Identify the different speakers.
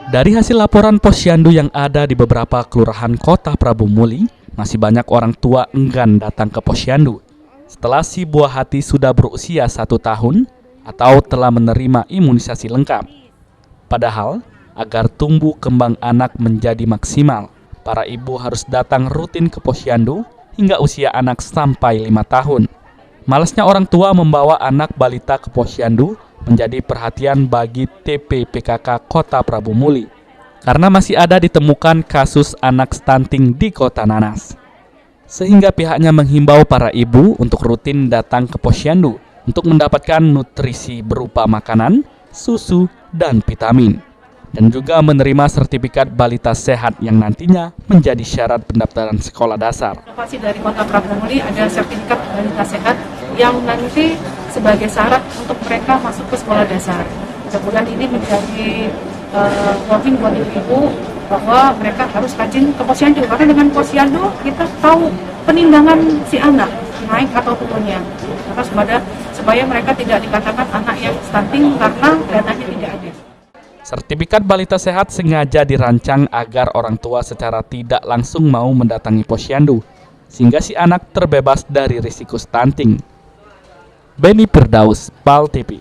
Speaker 1: Dari hasil laporan posyandu yang ada di beberapa kelurahan Kota Prabu Muli, masih banyak orang tua enggan datang ke posyandu setelah si buah hati sudah berusia 1 tahun atau telah menerima imunisasi lengkap. Padahal, agar tumbuh kembang anak menjadi maksimal, para ibu harus datang rutin ke posyandu hingga usia anak sampai 5 tahun. Malasnya orang tua membawa anak balita ke posyandu menjadi perhatian bagi TP/PKK Kota Prabu Muli karena masih ada ditemukan kasus anak stunting di Kota Nanas. Sehingga pihaknya menghimbau para ibu untuk rutin datang ke posyandu untuk mendapatkan nutrisi berupa makanan, susu, dan vitamin, dan juga menerima sertifikat balita sehat yang nantinya menjadi syarat pendaftaran sekolah dasar.
Speaker 2: Inovasi dari Kota Prabu Muli ada sertifikat balita sehat yang nanti sebagai syarat untuk mereka masuk ke sekolah dasar. Mudah-mudahan ini menjadi warning buat ibu-ibu bahwa mereka harus rajin ke posyandu, karena dengan posyandu kita tahu penimbangan si anak naik atau turunnya. Maka supaya mereka tidak dikatakan anak yang stunting karena dananya tidak ada.
Speaker 1: Sertifikat balita sehat sengaja dirancang agar orang tua secara tidak langsung mau mendatangi posyandu, sehingga si anak terbebas dari risiko stunting. Beni Firdaus, PAL TV.